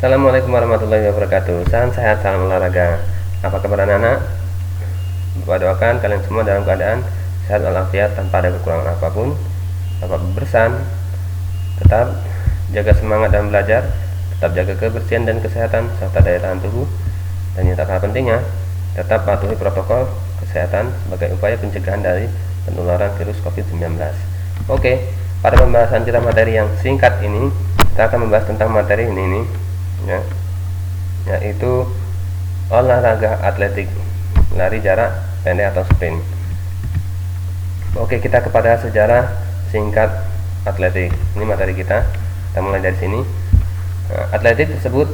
Assalamualaikum warahmatullahi wabarakatuh. Salam sehat, salam olahraga. Apa kabar anak-anak? Bapak doakan kalian semua dalam keadaan sehat walafiat tanpa ada kekurangan apapun. Bapak berpesan tetap jaga semangat dalam belajar, tetap jaga kebersihan dan kesehatan serta daya tahan tubuh, dan yang tak kalah pentingnya tetap patuhi protokol kesehatan sebagai upaya pencegahan dari penularan virus COVID-19. Oke, pada pembahasan kita materi yang singkat ini kita akan membahas tentang materi ini ya, yaitu olahraga atletik, lari jarak pendek atau sprint. Oke, kita kepada sejarah singkat atletik. Ini materi kita mulai dari sini. Atletik disebut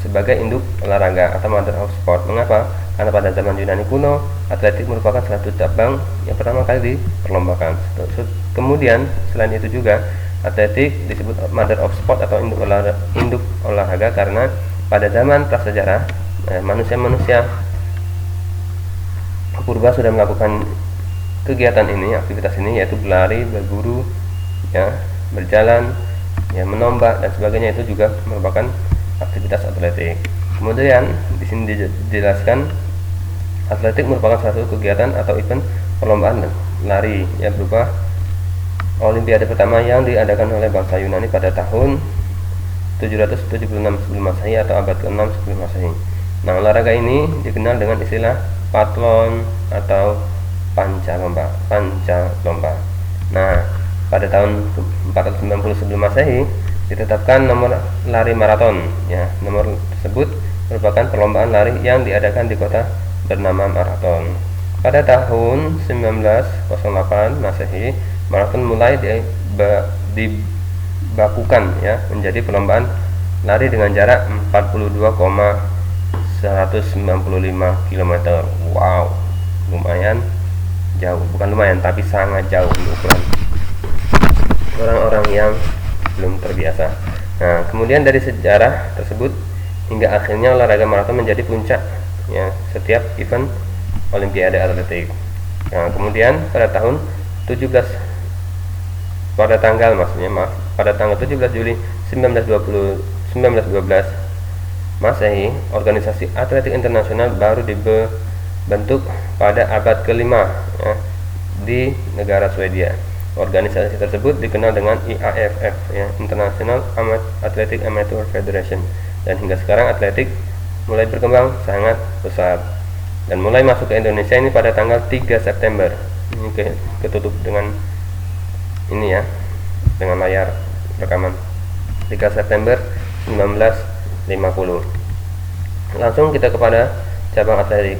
sebagai induk olahraga atau mother of sport. Mengapa? Karena pada zaman Yunani kuno, atletik merupakan suatu cabang yang pertama kali diperlombakan. Kemudian selain itu juga atletik disebut mother of sport atau induk olahraga karena pada zaman prasejarah manusia-manusia purba sudah melakukan kegiatan ini, aktivitas ini, yaitu berlari, berburu, ya, berjalan, ya, menombak dan sebagainya. Itu juga merupakan aktivitas atletik. Kemudian di sini dijelaskan atletik merupakan suatu kegiatan atau event perlombaan lari yang berupa Olimpiade pertama yang diadakan oleh bangsa Yunani pada tahun 776 sebelum Masehi atau abad ke-6 sebelum Masehi. Nah, olahraga ini dikenal dengan istilah patlon atau pancalomba. Nah, pada tahun 490 sebelum Masehi ditetapkan nomor lari maraton. Ya, nomor tersebut merupakan perlombaan lari yang diadakan di kota bernama Marathon. Pada tahun 1908 Masehi, maraton mulai dibakukan ya menjadi perlombaan lari dengan jarak 42,195 km. Wow, lumayan jauh. Bukan lumayan, tapi sangat jauh untuk ukuran orang-orang yang belum terbiasa. Nah, kemudian dari sejarah tersebut hingga akhirnya olahraga maraton menjadi puncak ya setiap event Olimpiade atletik. Nah, kemudian pada tanggal 17 Juli 1912 Masehi, organisasi atletik internasional baru dibentuk pada abad ke-5 ya, di negara Swedia. Organisasi tersebut dikenal dengan IAFF ya, International Athletic Amateur Federation, dan hingga sekarang atletik mulai berkembang sangat pesat dan mulai masuk ke Indonesia ini pada tanggal 3 September. Ini ketutup dengan ini ya, dengan layar rekaman. 3 September 1950. Langsung kita kepada cabang atletik.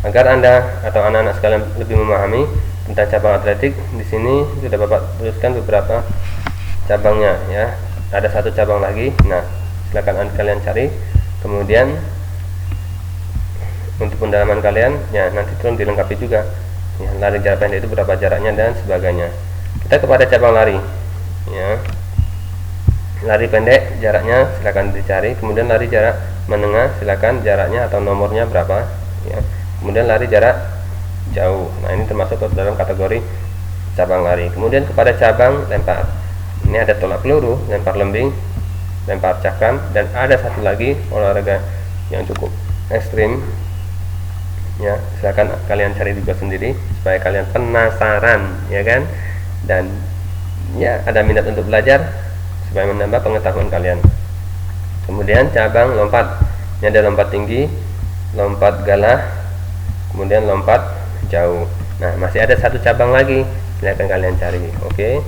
Agar Anda atau anak-anak sekalian lebih memahami tentang cabang atletik, di sini sudah Bapak tuliskan beberapa cabangnya ya. Ada satu cabang lagi. Nah, silakan kalian cari. Kemudian untuk pendalaman kalian ya nanti turun dilengkapi juga ya, lari jarak pendek itu berapa jaraknya dan sebagainya. Kita kepada cabang lari ya. Lari pendek jaraknya silakan dicari. Kemudian lari jarak menengah silakan jaraknya atau nomornya berapa ya. Kemudian lari jarak jauh. Nah, ini termasuk dalam kategori cabang lari. Kemudian kepada cabang lempar. Ini ada tolak peluru, lempar lembing, lempar cakram, dan ada satu lagi olahraga yang cukup ekstrim ya, silakan kalian cari juga sendiri supaya kalian penasaran ya kan, dan ya ada minat untuk belajar supaya menambah pengetahuan kalian. Kemudian cabang lompat, ini ada lompat tinggi, lompat galah, kemudian lompat jauh. Nah, masih ada satu cabang lagi, silakan kalian cari. Oke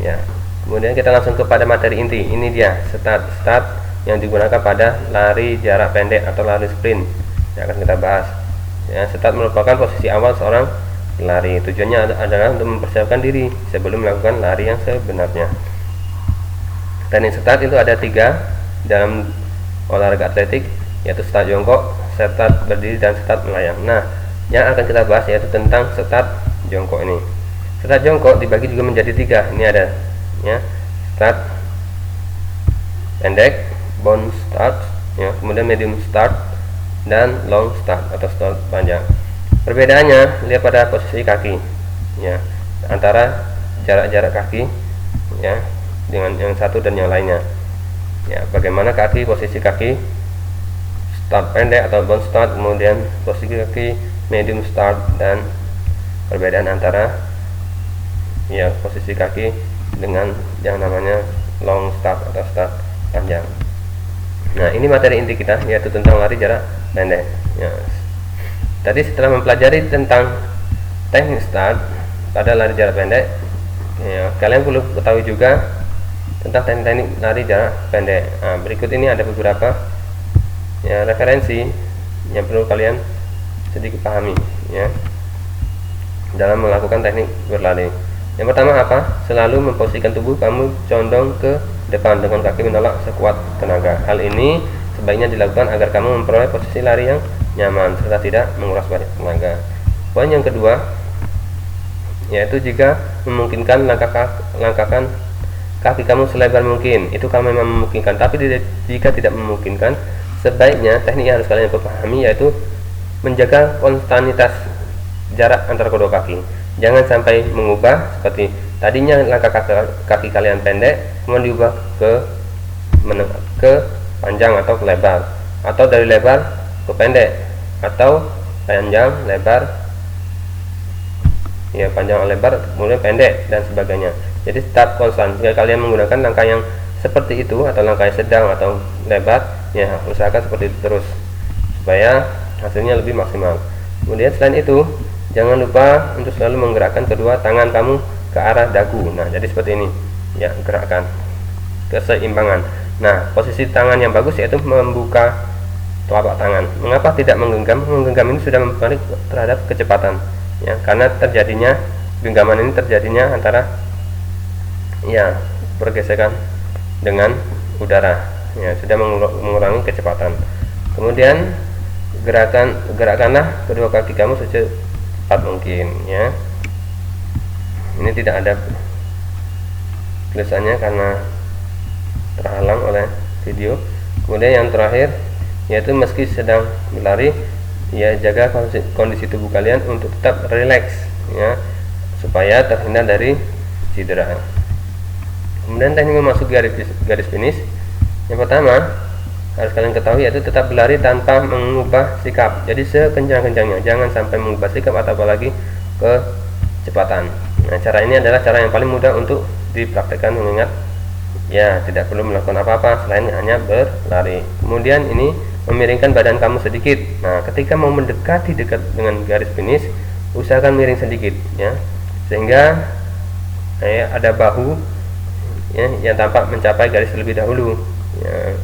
ya. Kemudian kita langsung kepada materi inti. Ini dia start yang digunakan pada lari jarak pendek atau lari sprint yang akan kita bahas ya. Start merupakan posisi awal seorang pelari. Tujuannya adalah untuk mempersiapkan diri sebelum melakukan lari yang sebenarnya. Teknik start itu ada 3 dalam olahraga atletik, yaitu start jongkok, start berdiri, dan start melayang. Nah, yang akan kita bahas yaitu tentang start jongkok ini. Start jongkok dibagi juga menjadi 3. Ini ada ya, start pendek, bound start ya, kemudian medium start, dan long start atau start panjang. Perbedaannya lihat pada posisi kaki ya, antara jarak-jarak kaki ya, dengan yang satu dan yang lainnya. Ya, bagaimana posisi kaki start pendek atau bound start, kemudian posisi kaki medium start, dan perbedaan antara ya posisi kaki dengan yang namanya long start atau start panjang. Nah, ini materi inti kita, yaitu tentang lari jarak pendek. Ya. Tadi setelah mempelajari tentang teknik start pada lari jarak pendek, ya, kalian perlu ketahui juga tentang teknik lari jarak pendek. Nah, berikut ini ada beberapa ya referensi yang perlu kalian sedikit pahami ya dalam melakukan teknik berlari. Yang pertama apa? Selalu memposisikan tubuh kamu condong ke depan dengan kaki menolak sekuat tenaga. Hal ini sebaiknya dilakukan agar kamu memperoleh posisi lari yang nyaman serta tidak menguras banyak tenaga. Poin yang kedua yaitu jika memungkinkan langkahkan kaki kamu selebar mungkin. Itu kalau memang memungkinkan, tapi jika tidak memungkinkan, sebaiknya teknik yang harus kalian pahami yaitu menjaga konstanitas jarak antara kedua kaki. Jangan sampai mengubah seperti tadinya langkah kaki kalian pendek, kemudian diubah ke panjang atau ke lebar, atau dari lebar ke pendek, atau panjang lebar ya panjang lebar kemudian pendek dan sebagainya. Jadi tetap konstan. Jika kalian menggunakan langkah yang seperti itu atau langkah yang sedang atau lebar, ya usahakan seperti itu terus supaya hasilnya lebih maksimal. Kemudian selain itu, jangan lupa untuk selalu menggerakkan kedua tangan kamu ke arah dagu. Nah, jadi seperti ini. Ya, gerakkan keseimbangan. Nah, posisi tangan yang bagus yaitu membuka telapak tangan. Mengapa tidak menggenggam? Menggenggam ini sudah mempengaruhi terhadap kecepatan. Ya, karena genggaman ini terjadinya antara ya pergesekan dengan udara, ya sudah mengurangi kecepatan. Kemudian gerakkanlah kedua kaki kamu secepat mungkin ya. Ini tidak ada tulisannya karena terhalang oleh video. Kemudian yang terakhir yaitu meski sedang berlari, ya jaga kondisi tubuh kalian untuk tetap rileks ya supaya terhindar dari cedera. Kemudian teknik memasuki garis finish. Yang pertama harus kalian ketahui yaitu tetap berlari tanpa mengubah sikap. Jadi sekencang-kencangnya, jangan sampai mengubah sikap atau apalagi kecepatan. Nah, cara ini adalah cara yang paling mudah untuk dipraktekkan, mengingat ya tidak perlu melakukan apa-apa selain hanya berlari. Kemudian ini memiringkan badan kamu sedikit. Nah, ketika mau mendekati dekat dengan garis finish, usahakan miring sedikit ya, sehingga ada bahu ya, yang tampak mencapai garis terlebih dahulu ya.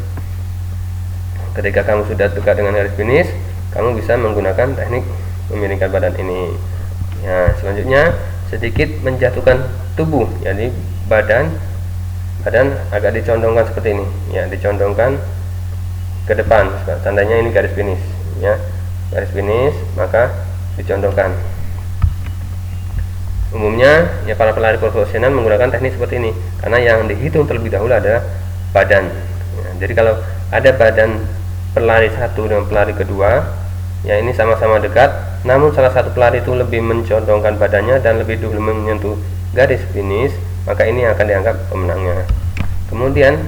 Ketika kamu sudah dekat dengan garis finish, kamu bisa menggunakan teknik memiringkan badan ini ya. Selanjutnya sedikit menjatuhkan tubuh, jadi badan agak dicondongkan seperti ini ya, dicondongkan ke depan, tandanya ini garis finish ya, garis finish maka dicondongkan. Umumnya ya para pelari profesional menggunakan teknik seperti ini karena yang dihitung terlebih dahulu adalah badan ya. Jadi kalau ada badan pelari satu dengan pelari kedua ya, ini sama-sama dekat, namun salah satu pelari itu lebih mencondongkan badannya dan lebih dulu menyentuh garis finish, maka ini akan dianggap pemenangnya. Kemudian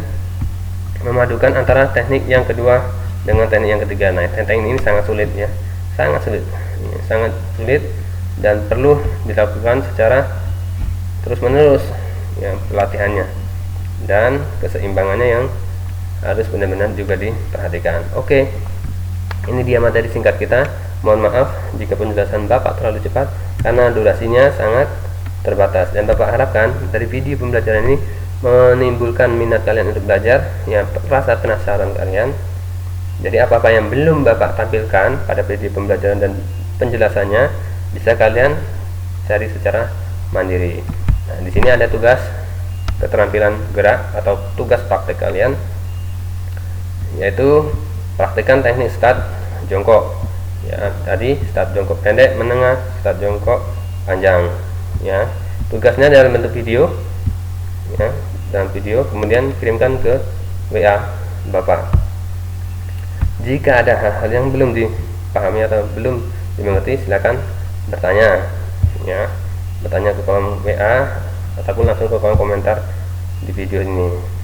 memadukan antara teknik yang kedua dengan teknik yang ketiga. Nah, teknik ini sangat sulit ya, sangat sulit dan perlu dilakukan secara terus-menerus ya pelatihannya, dan keseimbangannya yang harus benar-benar juga diperhatikan. Oke, ini dia materi singkat kita. Mohon maaf jika penjelasan Bapak terlalu cepat karena durasinya sangat terbatas, dan Bapak harapkan dari video pembelajaran ini menimbulkan minat kalian untuk belajar ya, rasa penasaran kalian. Jadi apa-apa yang belum Bapak tampilkan pada video pembelajaran dan penjelasannya bisa kalian cari secara mandiri. Nah, di sini ada tugas keterampilan gerak atau tugas praktek kalian, yaitu praktekkan teknik start jongkok ya. Tadi start jongkok pendek, menengah, start jongkok panjang ya. Tugasnya dalam bentuk video ya, dalam video, kemudian kirimkan ke WA Bapak. Jika ada hal-hal yang belum dipahami atau belum dimengerti, silakan bertanya ya, bertanya ke kolom WA ataupun langsung ke kolom komentar di video ini.